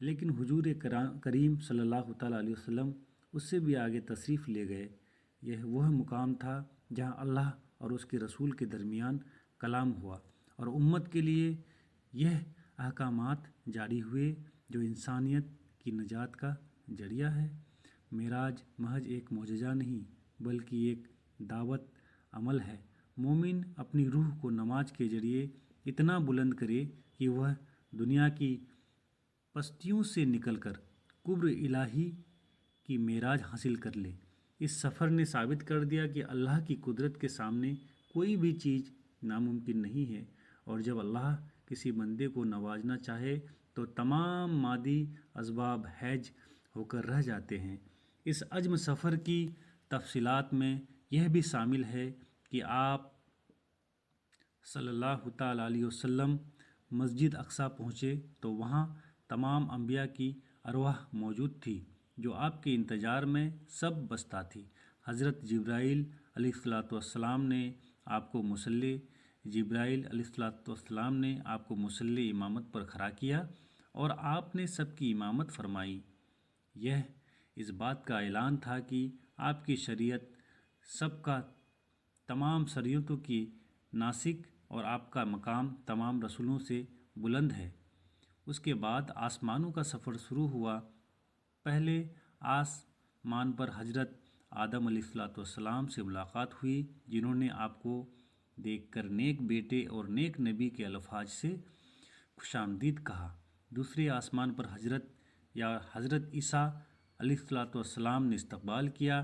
لیکن حضور کریم صلی اللہ تعالیٰ علیہ وسلم اس سے بھی آگے تشریف لے گئے۔ یہ وہ مقام تھا جہاں اللہ اور اس کے رسول کے درمیان کلام ہوا اور امت کے لیے یہ احکامات جاری ہوئے جو انسانیت کی نجات کا ذریعہ ہے۔ معراج محض ایک معجزہ نہیں بلکہ ایک دعوت عمل ہے۔ مومن اپنی روح کو نماز کے ذریعے اتنا بلند کرے کہ وہ دنیا کی پستیوں سے نکل کر قرب الہی کی معراج حاصل کر لے۔ اس سفر نے ثابت کر دیا کہ اللہ کی قدرت کے سامنے کوئی بھی چیز ناممکن نہیں ہے، اور جب اللہ کسی بندے کو نوازنا چاہے تو تمام مادی اسباب حیج ہو کر رہ جاتے ہیں۔ اس عزم سفر کی تفصیلات میں یہ بھی شامل ہے کہ آپ صلی اللہ تعالیٰ علیہ وسلم مسجد اقصیٰ پہنچے تو وہاں تمام انبیاء کی ارواح موجود تھی جو آپ کے انتظار میں سب بستہ تھی۔ حضرت جبرائیل علیہ السلام نے آپ کو مصلی امامت پر کھڑا کیا اور آپ نے سب کی امامت فرمائی۔ یہ اس بات کا اعلان تھا کہ آپ کی شریعت سب کا تمام شریعتوں کی ناسخ اور آپ کا مقام تمام رسولوں سے بلند ہے۔ اس کے بعد آسمانوں کا سفر شروع ہوا۔ پہلے آسمان پر حضرت آدم علیہ السلام سے ملاقات ہوئی جنہوں نے آپ کو دیکھ کر نیک بیٹے اور نیک نبی کے الفاظ سے خوش آمدید کہا۔ دوسرے آسمان پر حضرت عیسیٰ علیہ السلام نے استقبال کیا۔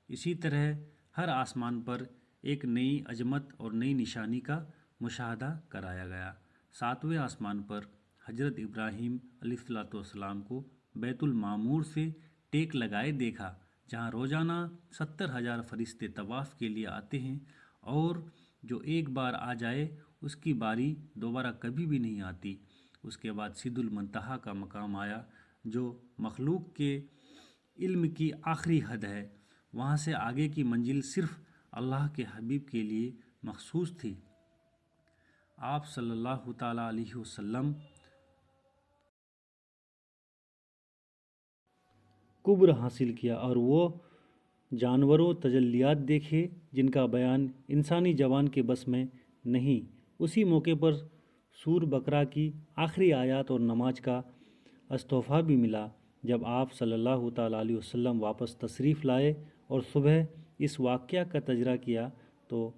اسی طرح ہر آسمان پر ایک نئی عظمت اور نئی نشانی کا مشاہدہ کرایا گیا۔ ساتویں آسمان پر حضرت ابراہیم علیہ السلام کو بیت المعمور سے ٹیک لگائے دیکھا، جہاں روزانہ 70,000 فرشتے طواف کے لیے آتے ہیں، اور جو ایک بار آ جائے اس کی باری دوبارہ کبھی بھی نہیں آتی۔ اس کے بعد سدرۃ المنتہا کا مقام آیا جو مخلوق کے علم کی آخری حد ہے۔ وہاں سے آگے کی منزل صرف اللہ کے حبیب کے لیے مخصوص تھی۔ آپ صلی اللہ تعالیٰ علیہ وسلم قرب حاصل کیا اور وہ جانوروں تجلیات دیکھے جن کا بیان انسانی زبان کے بس میں نہیں۔ اسی موقع پر سور بقرہ کی آخری آیات اور نماز کا استوفا بھی ملا۔ جب آپ صلی اللہ تعالیٰ علیہ وسلم واپس تشریف لائے اور صبح اس واقعہ کا تذکرہ کیا تو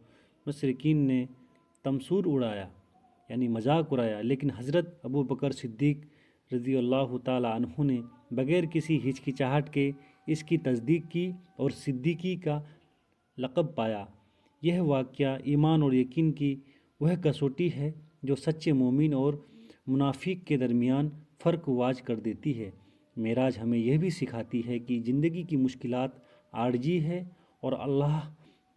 مشرکین نے تمسخر اڑایا، یعنی مذاق اڑایا، لیکن حضرت ابو بکر صدیق رضی اللہ تعالیٰ عنہ نے بغیر کسی ہچکچاہٹ کے اس کی تصدیق کی اور صدیقی کا لقب پایا۔ یہ واقعہ ایمان اور یقین کی وہ کسوٹی ہے جو سچے مومن اور منافق کے درمیان فرق واضح کر دیتی ہے۔ معراج ہمیں یہ بھی سکھاتی ہے کہ زندگی کی مشکلات عارضی ہے اور اللہ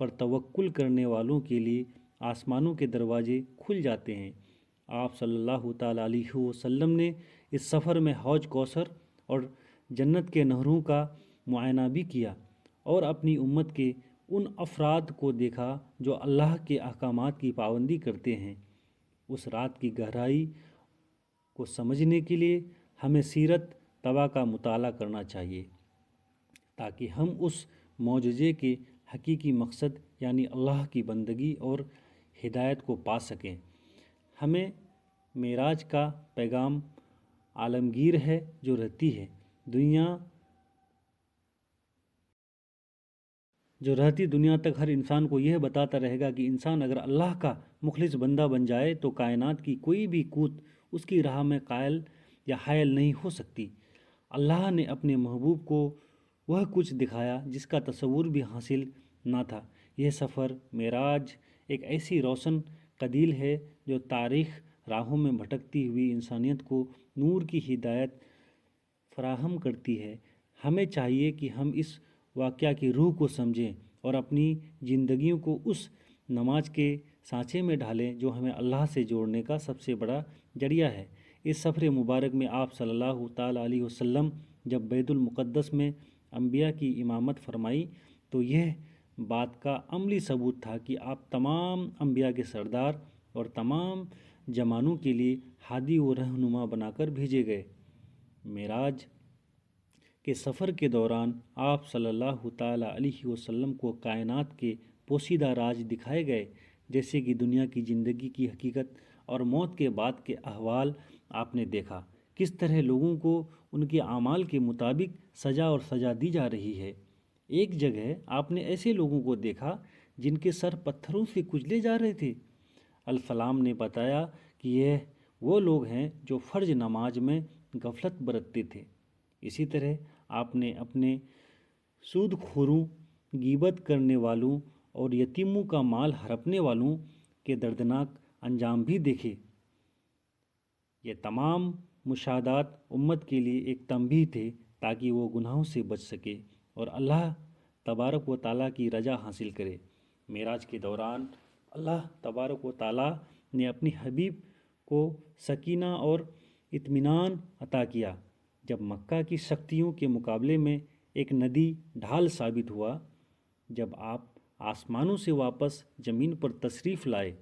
پر توکل کرنے والوں کے لیے آسمانوں کے دروازے کھل جاتے ہیں۔ آپ صلی اللہ تعالیٰ علیہ وسلم نے اس سفر میں حوض کوثر اور جنت کے نہروں کا معائنہ بھی کیا اور اپنی امت کے ان افراد کو دیکھا جو اللہ کے احکامات کی پابندی کرتے ہیں۔ اس رات کی گہرائی کو سمجھنے کے لیے ہمیں سیرت طبع کا مطالعہ کرنا چاہیے تاکہ ہم اس معجزے کے حقیقی مقصد یعنی اللہ کی بندگی اور ہدایت کو پا سکیں۔ ہمیں معراج کا پیغام عالمگیر ہے جو رہتی دنیا تک ہر انسان کو یہ بتاتا رہے گا کہ انسان اگر اللہ کا مخلص بندہ بن جائے تو کائنات کی کوئی بھی قوت اس کی راہ میں قائل یا حائل نہیں ہو سکتی۔ اللہ نے اپنے محبوب کو وہ کچھ دکھایا جس کا تصور بھی حاصل نہ تھا۔ یہ سفر معراج ایک ایسی روشن قندیل ہے جو تاریخ راہوں میں بھٹکتی ہوئی انسانیت کو نور کی ہدایت فراہم کرتی ہے۔ ہمیں چاہیے کہ ہم اس واقعہ کی روح کو سمجھیں اور اپنی زندگیوں کو اس نماز کے سانچے میں ڈھالیں جو ہمیں اللہ سے جوڑنے کا سب سے بڑا ذریعہ ہے۔ اس سفر مبارک میں آپ صلی اللہ تعالیٰ علیہ وسلم جب بیت المقدس میں انبیاء کی امامت فرمائی تو یہ بات کا عملی ثبوت تھا کہ آپ تمام انبیاء کے سردار اور تمام زمانوں کے لیے ہادی و رہنما بنا کر بھیجے گئے۔ معراج کے سفر کے دوران آپ صلی اللہ تعالیٰ علیہ وسلم کو کائنات کے پوشیدہ راز دکھائے گئے، جیسے کہ دنیا کی زندگی کی حقیقت اور موت کے بعد کے احوال آپ نے دیکھا۔ کس طرح لوگوں کو ان کے اعمال کے مطابق سزا دی جا رہی ہے۔ ایک جگہ آپ نے ایسے لوگوں کو دیکھا جن کے سر پتھروں سے کچلے جا رہے تھے۔ السلام نے بتایا کہ یہ وہ لوگ ہیں جو فرض نماز میں غفلت برتتے تھے۔ اسی طرح آپ نے اپنے سود خوروں، غیبت کرنے والوں اور یتیموں کا مال ہڑپنے والوں کے دردناک انجام بھی دیکھے۔ یہ تمام مشاہدات امت کے لیے ایک تنبیہ تھے تاکہ وہ گناہوں سے بچ سکے اور اللہ تبارک و تعالیٰ کی رضا حاصل کرے۔ معراج کے دوران اللہ تبارک و تعالیٰ نے اپنی حبیب کو سکینہ اور اطمینان عطا کیا۔ جب مکہ کی سختیوں کے مقابلے میں ایک ندی ڈھال ثابت ہوا، جب آپ آسمانوں سے واپس زمین پر تشریف لائے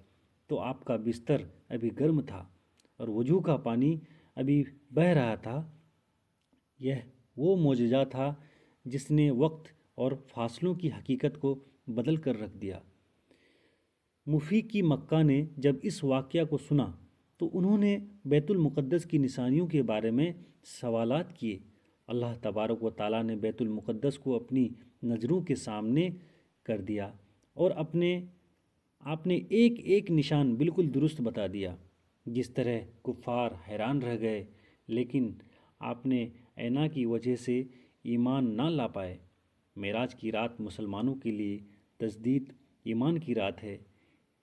تو آپ کا بستر ابھی گرم تھا اور وضو کا پانی ابھی بہہ رہا تھا۔ یہ وہ معجزہ تھا جس نے وقت اور فاصلوں کی حقیقت کو بدل کر رکھ دیا۔ مفیکی مکہ نے جب اس واقعہ کو سنا تو انہوں نے بیت المقدس کی نشانیوں کے بارے میں سوالات کیے۔ اللہ تبارک و تعالیٰ نے بیت المقدس کو اپنی نظروں کے سامنے کر دیا اور آپ نے ایک ایک نشان بالکل درست بتا دیا۔ جس طرح کفار حیران رہ گئے، لیکن آپ نے عینا کی وجہ سے ایمان نہ لا پائے۔ معراج کی رات مسلمانوں کے لیے تجدید ایمان کی رات ہے۔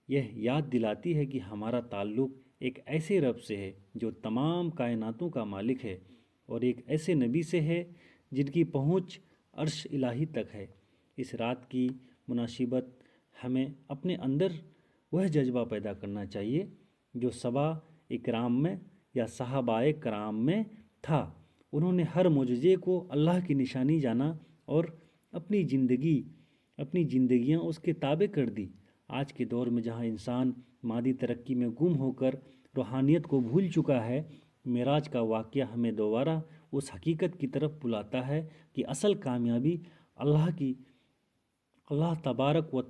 یہ یاد دلاتی ہے کہ ہمارا تعلق ایک ایسے رب سے ہے جو تمام کائناتوں کا مالک ہے، اور ایک ایسے نبی سے ہے جن کی پہنچ عرش الہی تک ہے۔ اس رات کی مناسبت ہمیں اپنے اندر وہ جذبہ پیدا کرنا چاہیے جو صحابہ اکرام میں یا صحابہ کرام میں تھا۔ انہوں نے ہر معجزے کو اللہ کی نشانی جانا اور اپنی زندگیاں اس کے تابع کر دی۔ آج کے دور میں جہاں انسان مادی ترقی میں گم ہو کر روحانیت کو بھول چکا ہے، معراج کا واقعہ ہمیں دوبارہ اس حقیقت کی طرف بلاتا ہے کہ اصل کامیابی اللہ تبارک و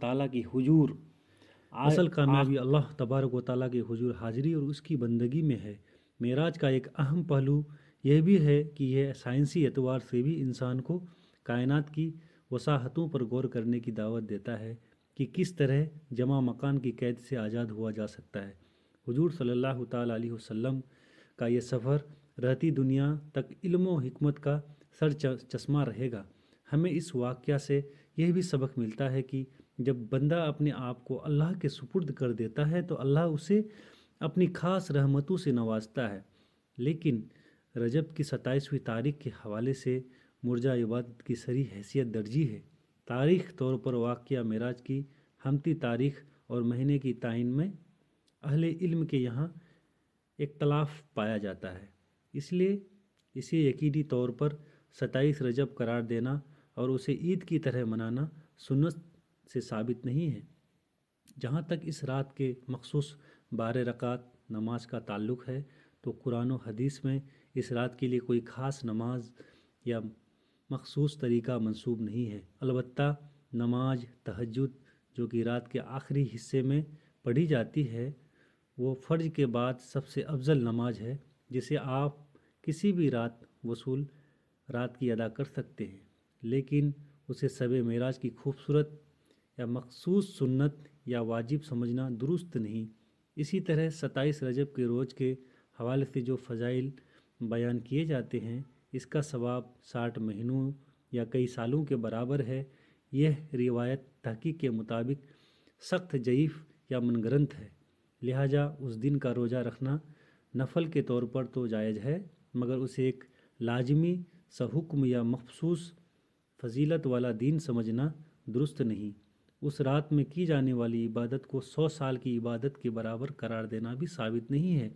تعالیٰ کی حضور حاضری اور اس کی بندگی میں ہے۔ معراج کا ایک اہم پہلو یہ بھی ہے کہ یہ سائنسی اعتبار سے بھی انسان کو کائنات کی وساحتوں پر غور کرنے کی دعوت دیتا ہے کہ کس طرح جمع مکان کی قید سے آزاد ہوا جا سکتا ہے۔ حضور صلی اللہ تعالیٰ علیہ وسلم کا یہ سفر رہتی دنیا تک علم و حکمت کا سر چشمہ رہے گا۔ ہمیں اس واقعہ سے یہ بھی سبق ملتا ہے کہ جب بندہ اپنے آپ کو اللہ کے سپرد کر دیتا ہے تو اللہ اسے اپنی خاص رحمتوں سے نوازتا ہے۔ لیکن رجب کی 27ویں تاریخ کے حوالے سے مرجع عبادت کی صریح حیثیت درجی ہے۔ تاریخ طور پر واقعہ معراج کی ہمتی تاریخ اور مہینے کی تعین میں اہل علم کے یہاں اختلاف پایا جاتا ہے، اس لیے اسے یقینی طور پر 27 رجب قرار دینا اور اسے عید کی طرح منانا سنت سے ثابت نہیں ہے۔ جہاں تک اس رات کے مخصوص 12 رکعت نماز کا تعلق ہے تو قرآن و حدیث میں اس رات کے لیے کوئی خاص نماز یا مخصوص طریقہ منسوب نہیں ہے۔ البتہ نماز تہجد جو کہ رات کے آخری حصے میں پڑھی جاتی ہے، وہ فرض کے بعد سب سے افضل نماز ہے جسے آپ کسی بھی رات کی ادا کر سکتے ہیں، لیکن اسے شب معراج کی خوبصورت یا مخصوص سنت یا واجب سمجھنا درست نہیں۔ اسی طرح 27 رجب کے روز کے حوالے سے جو فضائل بیان کیے جاتے ہیں، اس کا ثواب 60 مہینوں یا کئی سالوں کے برابر ہے۔ یہ روایت تحقیق کے مطابق سخت ضعیف یا منگرنت ہے، لہٰذا اس دن کا روزہ رکھنا نفل کے طور پر تو جائز ہے، مگر اسے ایک لازمی سا حکم یا مخصوص فضیلت والا دین سمجھنا درست نہیں۔ اس رات میں کی جانے والی عبادت کو 100 سال کی عبادت کے برابر قرار دینا بھی ثابت نہیں ہے،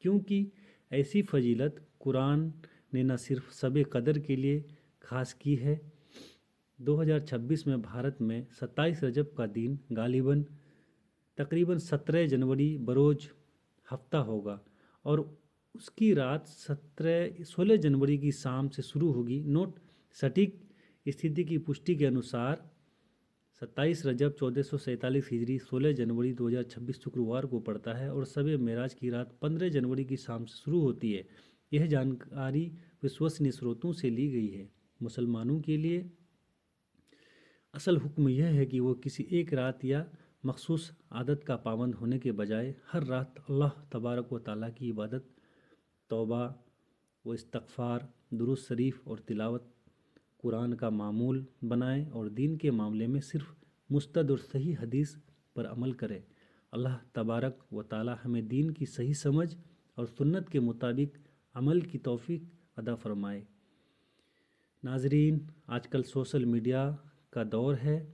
کیونکہ ایسی فضیلت قرآن نے نہ صرف شب قدر کے لیے خاص کی ہے۔ 2026 میں بھارت میں 27 رجب کا دن تقریباً 17 جنوری بروز ہفتہ ہوگا اور اس کی رات 16 جنوری کی شام سے شروع ہوگی۔ نوٹ: سٹیک استھتی کی پشٹی کے انوسار 27 رجب 1447 ہجری 16 جنوری 2026 شکروار کو پڑتا ہے اور شب معراج کی رات 15 جنوری کی شام سے شروع ہوتی ہے۔ یہ جانکاری وشوسنیہ سروتوں سے لی گئی ہے۔ مسلمانوں کے لیے اصل حکم یہ ہے کہ وہ کسی ایک رات یا مخصوص عادت کا پابند ہونے کے بجائے ہر رات اللہ تبارک و تعالیٰ کی عبادت، توبہ و استغفار، درود شریف اور تلاوت قرآن کا معمول بنائیں اور دین کے معاملے میں صرف مستند اور صحیح حدیث پر عمل کرے۔ اللہ تبارک و تعالیٰ ہمیں دین کی صحیح سمجھ اور سنت کے مطابق عمل کی توفیق عطا فرمائے۔ ناظرین، آج کل سوشل میڈیا کا دور ہے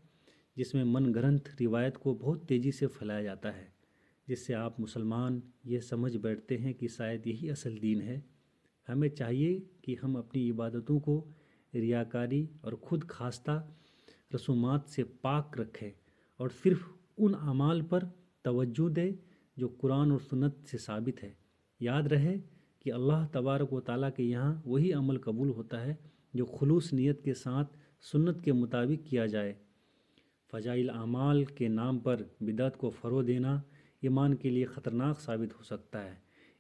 جس میں من گھڑنت روایت کو بہت تیزی سے پھیلایا جاتا ہے، جس سے آپ مسلمان یہ سمجھ بیٹھتے ہیں کہ شاید یہی اصل دین ہے۔ ہمیں چاہیے کہ ہم اپنی عبادتوں کو ریاکاری اور خود خواستہ رسومات سے پاک رکھیں اور صرف ان اعمال پر توجہ دیں جو قرآن اور سنت سے ثابت ہے۔ یاد رہے کہ اللہ تبارک و تعالیٰ کے یہاں وہی عمل قبول ہوتا ہے جو خلوص نیت کے ساتھ سنت کے مطابق کیا جائے۔ فضائل اعمال کے نام پر بدعت کو فروغ دینا ایمان کے لیے خطرناک ثابت ہو سکتا ہے۔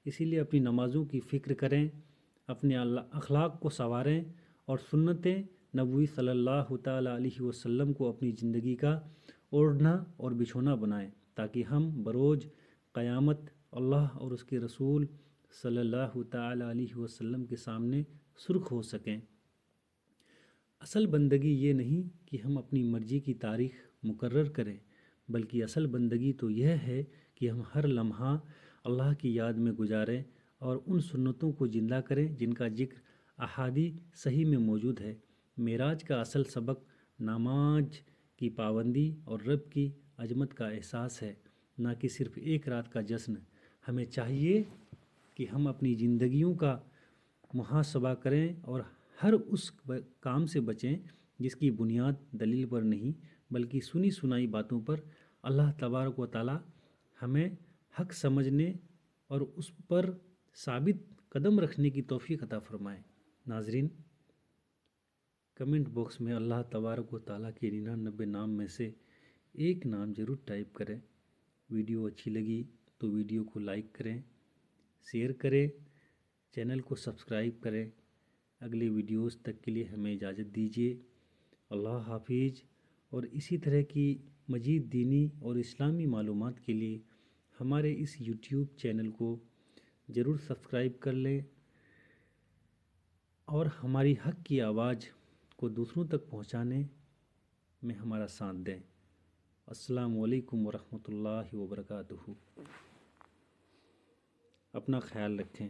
اسی لیے اپنی نمازوں کی فکر کریں، اپنے اخلاق کو سنواریں اور سنت نبوی صلی اللہ تعالیٰ علیہ وسلم کو اپنی زندگی کا اوڑھنا اور بچھونا بنائیں تاکہ ہم بروز قیامت اللہ اور اس کے رسول صلی اللہ تعالیٰ علیہ وسلم کے سامنے سرخ ہو سکیں۔ اصل بندگی یہ نہیں کہ ہم اپنی مرضی کی تاریخ مقرر کریں، بلکہ اصل بندگی تو یہ ہے کہ ہم ہر لمحہ اللہ کی یاد میں گزاریں اور ان سنتوں کو زندہ کریں جن کا ذکر احادیث صحیح میں موجود ہے۔ معراج کا اصل سبق نماز کی پابندی اور رب کی عظمت کا احساس ہے، نہ کہ صرف ایک رات کا جشن۔ ہمیں چاہیے کہ ہم اپنی زندگیوں کا محاسبہ کریں اور ہر اس کام سے بچیں جس کی بنیاد دلیل پر نہیں بلکہ سنی سنائی باتوں پر۔ اللہ تبارک و تعالیٰ ہمیں حق سمجھنے اور اس پر ثابت قدم رکھنے کی توفیق عطا فرمائے۔ ناظرین، کمنٹ باکس میں اللہ تبارک و تعالیٰ کے 99 نام میں سے ایک نام ضرور ٹائپ کریں۔ ویڈیو اچھی لگی تو ویڈیو کو لائک کریں، شیئر کریں، چینل کو سبسکرائب کریں۔ اگلے ویڈیوز تک کے لیے ہمیں اجازت دیجیے۔ اللہ حافظ۔ اور اسی طرح کی مزید دینی اور اسلامی معلومات کے لیے ہمارے اس یوٹیوب چینل کو ضرور سبسکرائب کر لیں اور ہماری حق کی آواز کو دوسروں تک پہنچانے میں ہمارا ساتھ دیں۔ السلام علیکم ورحمۃ اللہ وبرکاتہ۔ اپنا خیال رکھیں۔